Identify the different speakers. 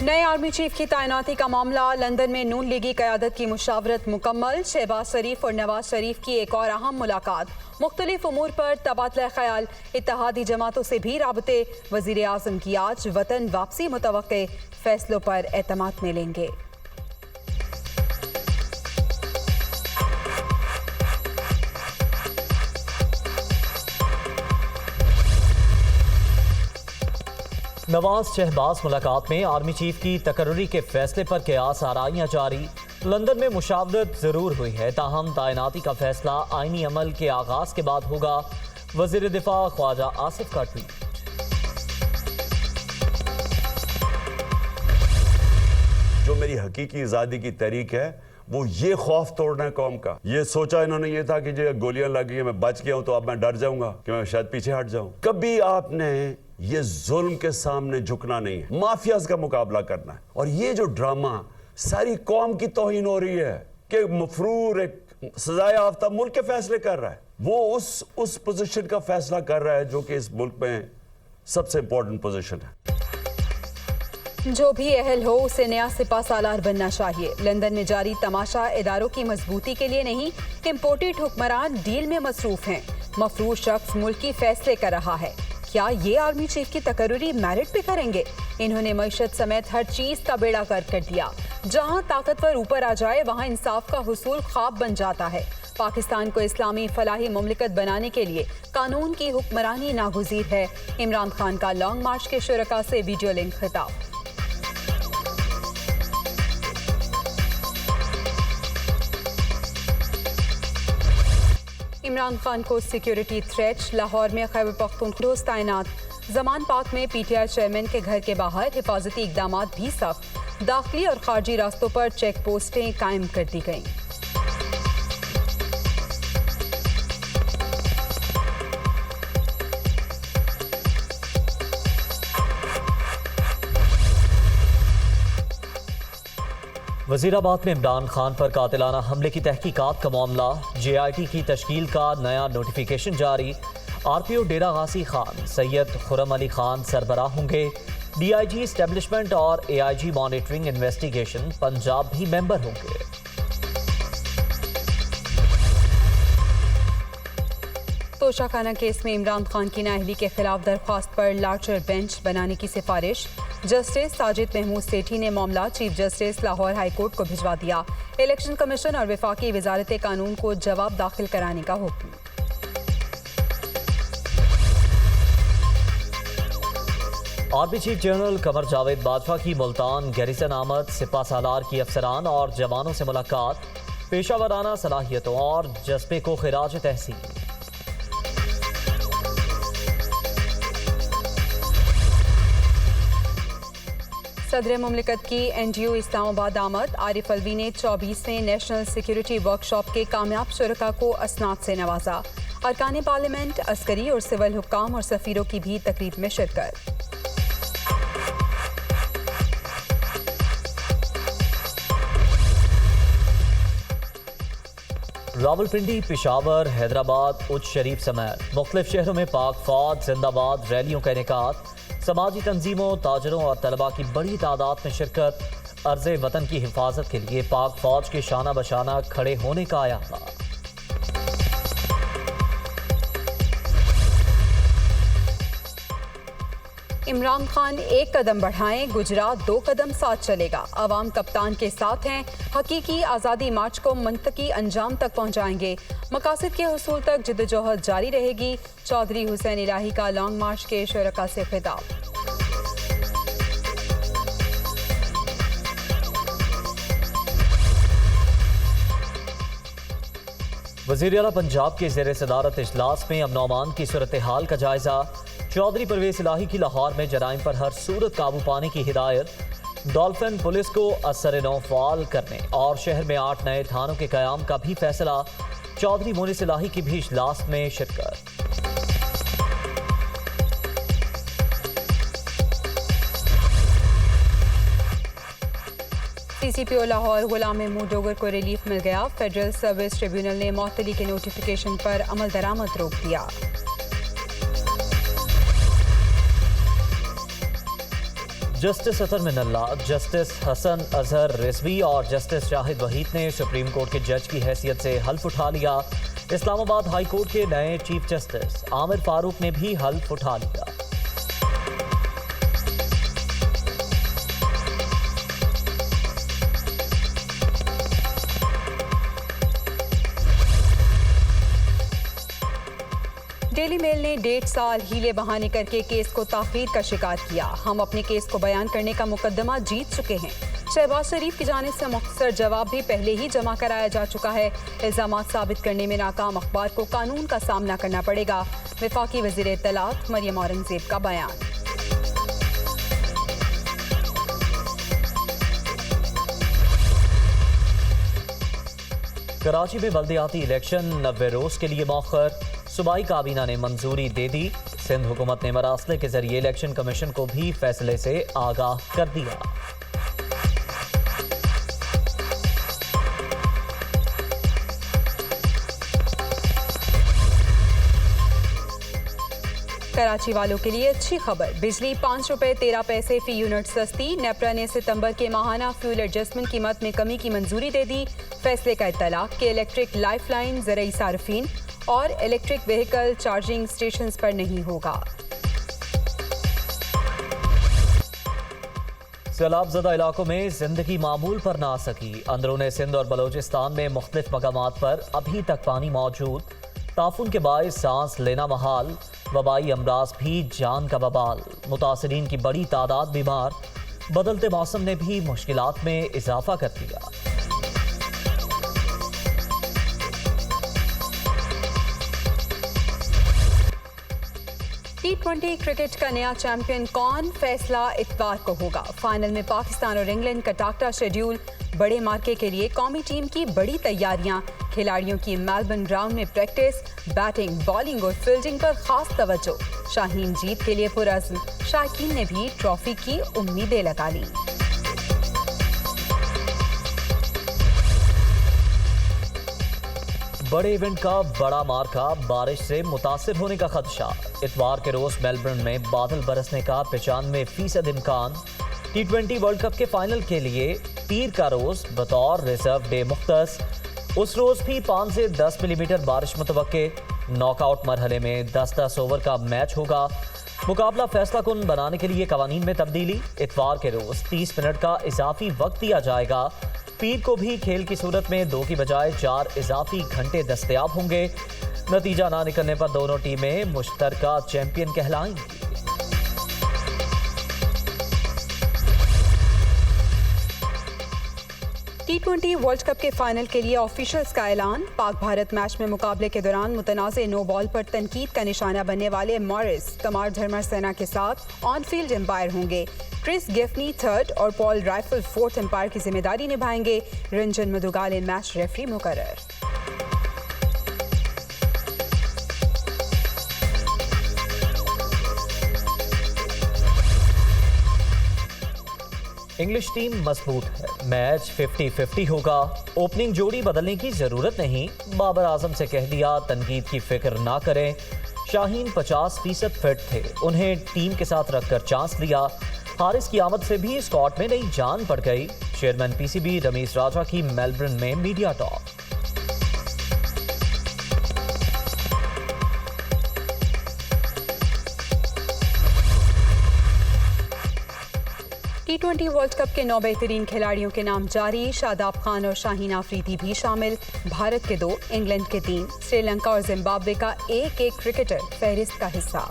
Speaker 1: नए army chief की तैनाती का मामला। लंदन में नून लीगी क़यादत की मुशावरत मुकम्मल। शहबाज शरीफ और नवाज शरीफ की एक और अहम मुलाकात। मुख्तलिफ उमूर पर तबादला ख्याल। इत्तेहादी जमातों से भी राबते। वज़ीर आज़म की आज वतन वापसी मुतवक्के। फैसलों पर एतमाद मिलेंगे।
Speaker 2: नवाज शहबाज मुलाकात में आर्मी चीफ की तकर्री के फैसले पर कयास आराइयां जारी। लंदन में मुशावरत जरूर हुई है, ताहम तैनाती का फैसला आईनी अमल के आगाज के बाद होगा। वजीर दिफा ख्वाजा आसिफ का ट्वीट।
Speaker 3: जो मेरी हकीकी आज़ादी की तहरीक है वो ये खौफ तोड़ना है कौम का। ये सोचा इन्होंने ये था कि जो गोलियां लगी हैं मैं बच गया हूं तो अब मैं डर जाऊंगा कि मैं शायद पीछे हट जाऊं। कभी आपने ये जुल्म के सामने झुकना नहीं है, माफियाज का मुकाबला करना है। और ये जो ड्रामा सारी कौम की तौहीन हो रही है कि मफरूर एक सजाए याफ्ता मुल्क के फैसले कर रहा है, वो उस पोजीशन का फैसला कर रहा है जो कि इस मुल्क में सबसे इंपॉर्टेंट पोजीशन है।
Speaker 1: जो भी अहल हो उसे नया सिपा सालार बनना चाहिए। लंदन में जारी तमाशा इदारों की मजबूती के लिए नहीं, इम्पोर्टेड हुक्मरान डील में मसरूफ हैं। मफरूर शख्स मुल्क की फैसले कर रहा है। क्या ये आर्मी चीफ की तकर्री मेरिट पे करेंगे? इन्होंने मईशत समेत हर चीज का बेड़ा गर्क कर दिया। जहां ताकतवर ऊपर आ जाए वहां इंसाफ का हुसूल ख्वाब बन जाता है। पाकिस्तान को इस्लामी फलाही मुमलिकत बनाने के लिए कानून की हुक्मरानी नागुज़ीर है। इमरान खान का लॉन्ग मार्च के शुरका से वीडियो लिंक खिताब। इमरान खान को सिक्योरिटी थ्रेट। लाहौर में खैबर पख्तूनख्वा तैनात। जमान पाक में पीटीआई चेयरमैन के घर के बाहर हिफाजती इकदाम भी सख्त। दाखिली और खारजी रास्तों पर चेक पोस्टें कायम कर दी गईं।
Speaker 2: वजीराबाद में इमरान खान पर कातिलाना हमले की तहकीकात का मामला। JIT की तश्कील का नया नोटिफिकेशन जारी। RPO डेरा गासी खान सैयद खुरम अली खान सरबराह होंगे। DIG एस्टेब्लिशमेंट और AIG मॉनिटरिंग इन्वेस्टिगेशन पंजाब भी मेंबर होंगे।
Speaker 1: तोशाखाना केस में इमरान खान की नाअहली के खिलाफ दरख्वास्त पर लार्जर बेंच बनाने की सिफारिश। जस्टिस साजिद महमूद सेठी ने मामला chief justice Lahore high court को भिजवा दिया। इलेक्शन कमीशन और वफाकी वजारत कानून को जवाब दाखिल कराने का हुक्म।
Speaker 2: Army chief general Qamar Javed Bajwa की मुल्तान गैरिसन आमद। सिपा सालार की अफसरान और जवानों से मुलाकात। पेशावराना सलाहियतों और जज्बे को खिराज तहसीन।
Speaker 1: सदर मुमलिकत की NGO इस्लामाबाद आमद। आरिफ अलवी ने 24वें नेशनल सिक्योरिटी वर्कशॉप के कामयाब शुरका को असनाद से नवाजा। अरकान पार्लियामेंट, अस्करी और सिविल हुक्काम और सफीरों की भी तकरीब में शिरकत।
Speaker 2: रावलपिंडी, पेशावर, हैदराबाद, उच्च शरीफ समेत मुख्तलिफ शहरों में पाक फौज जिंदाबाद रैलियों का इनेकात। समाजी तंजीमों, ताजरों और तलबा की बड़ी तादाद में शिरकत। अर्ज़े वतन की हिफाजत के लिए पाक फौज के शाना बशाना खड़े होने का आयामा।
Speaker 1: इमरान खान एक कदम बढ़ाएं, गुजरात 2 कदम साथ चलेगा। अवाम कप्तान के साथ हैं। हकीकी आज़ादी मार्च को मंतकी अंजाम तक पहुंचाएंगे। मकासद के हुसूल तक जिद्दोजहद जारी रहेगी। चौधरी हुसैन इलाही का लॉन्ग मार्च के शुरका से खिताब।
Speaker 2: वज़ीर आला पंजाब के ज़ेर सदारत इजलास में अमन अमान की सूरत हाल का जायजा। चौधरी परवेज इलाही की लाहौर में जराइम पर हर सूरत काबू पाने की हिदायत। डॉल्फिन पुलिस को असर नौ फ़ाल करने और शहर में 8 नए थानों के क़याम का भी फैसला। चौधरी मोनिस इलाही की भी इजलास में शिरकत।
Speaker 1: CCPO लाहौर गुलाम महमूद डोगर को रिलीफ मिल गया। फेडरल सर्विस ट्रिब्यूनल ने मुअत्तली के नोटिफिकेशन पर अमल दरामद रोक दिया।
Speaker 2: जस्टिस अतर मिनल्ला, जस्टिस हसन अजहर रिजवी और जस्टिस शाहिद वहीद ने सुप्रीम कोर्ट के जज की हैसियत से हल्फ उठा लिया। इस्लामाबाद हाई कोर्ट के नए चीफ जस्टिस आमिर फारूक ने भी हल्फ उठा लिया।
Speaker 1: डेली मेल ने 1.5 साल हीले बहाने करके केस को ताखीर का शिकार किया। हम अपने केस को बयान करने का मुकदमा जीत चुके हैं। शहबाज शरीफ की जानिब से मुख्तसर जवाब भी पहले ही जमा कराया जा चुका है। इल्जामात साबित करने में नाकाम अखबार को कानून का सामना करना पड़ेगा। वफाकी वज़ीर इत्तलात मरियम औरंगजेब का बयान।
Speaker 2: कराची में बल्दियाती इलेक्शन 90 रोज के लिए मौखर। सूबाई काबीना ने मंजूरी दे दी। सिंध हुकूमत ने मरासले के जरिए इलेक्शन कमीशन को भी फैसले से आगाह कर दिया।
Speaker 1: कराची वालों के लिए अच्छी खबर, बिजली 5 रुपए 13 पैसे फी यूनिट सस्ती। नेपरा ने सितंबर के माहाना फ्यूल एडजस्टमेंट कीमत में कमी की मंजूरी दे दी। फैसले का इत्तलाक के इलेक्ट्रिक लाइफलाइन ज़रई सार्फिन और इलेक्ट्रिक व्हीकल चार्जिंग स्टेशन पर नहीं होगा।
Speaker 2: सैलाबज़दा इलाकों में जिंदगी मामूल पर ना आ सकी। अंदरूनी सिंध और बलोचिस्तान में मुख्तलिफ मकामात पर अभी तक पानी मौजूद। ताफून के बायस सांस लेना महाल। वबाई अमराज भी जान का बबाल। मुतासरीन की बड़ी तादाद बीमार। बदलते मौसम ने भी मुश्किलात में इजाफा कर दिया।
Speaker 1: T20 क्रिकेट का नया चैंपियन कौन, फैसला इतवार को होगा। फाइनल में पाकिस्तान और इंग्लैंड का टाकरा शेड्यूल। बड़े मार्के के लिए कौमी टीम की बड़ी तैयारियां। खिलाड़ियों की मेलबर्न ग्राउंड में प्रैक्टिस। बैटिंग, बॉलिंग और फील्डिंग पर खास तवज्जो। शाहीन जीत के लिए पुरअज़्म। शायकीन ने भी ट्रॉफी की उम्मीदें लगा ली।
Speaker 2: बड़े इवेंट का बड़ा मार्का, बारिश से मुतासिर होने का खदशा। इतवार के रोज मेलबर्न में बादल बरसने का 95% इम्कान। T20 वर्ल्ड कप के फाइनल के लिए पीर का रोज बतौर रिजर्व डे मुख्तस। उस रोज भी 5 से 10 मिलीमीटर बारिश मुतवक्के। नॉकआउट मरहले में 10-10 ओवर का मैच होगा। मुकाबला फैसला कुन बनाने के लिए कवानीन में तब्दीली। इतवार के रोज 30 मिनट का इजाफी वक्त दिया जाएगा। पीर को भी खेल की सूरत में 2 की बजाय 4 इजाफी घंटे दस्तयाब होंगे। नतीजा ना निकलने पर दोनों टीमें मुश्तरका चैंपियन कहलाएंगी।
Speaker 1: T20 वर्ल्ड कप के फाइनल के लिए ऑफिशियल्स का ऐलान। पाक भारत मैच में मुकाबले के दौरान मुतनाज़े नो बॉल पर तनकीद का निशाना बनने वाले मॉरिस कमार धर्मर सेना के साथ ऑन फील्ड एम्पायर होंगे। क्रिस गिफनी 3rd और पॉल राइफल 4th एम्पायर की जिम्मेदारी निभाएंगे। रंजन मधुगाले मैच रेफरी मुकर्रर।
Speaker 2: इंग्लिश टीम मजबूत है। मैच 50-50 होगा। ओपनिंग जोड़ी बदलने की जरूरत नहीं। बाबर आजम से कह दिया तनकीद की फिक्र ना करें। शाहीन 50% फिट थे, उन्हें टीम के साथ रखकर चांस लिया। हारिस की आमद से भी स्क्वाड में नई जान पड़ गई। चेयरमैन पीसीबी रमीज राजा की मेलबर्न में media talk.
Speaker 1: T20 world cup के 9 बेहतरीन खिलाड़ियों के नाम जारी। शादाब खान और शाहीन आफरीदी भी शामिल। भारत के 2, इंग्लैंड के 3, श्रीलंका और जिम्बाब्वे का एक क्रिकेटर फहरिस्त का हिस्सा।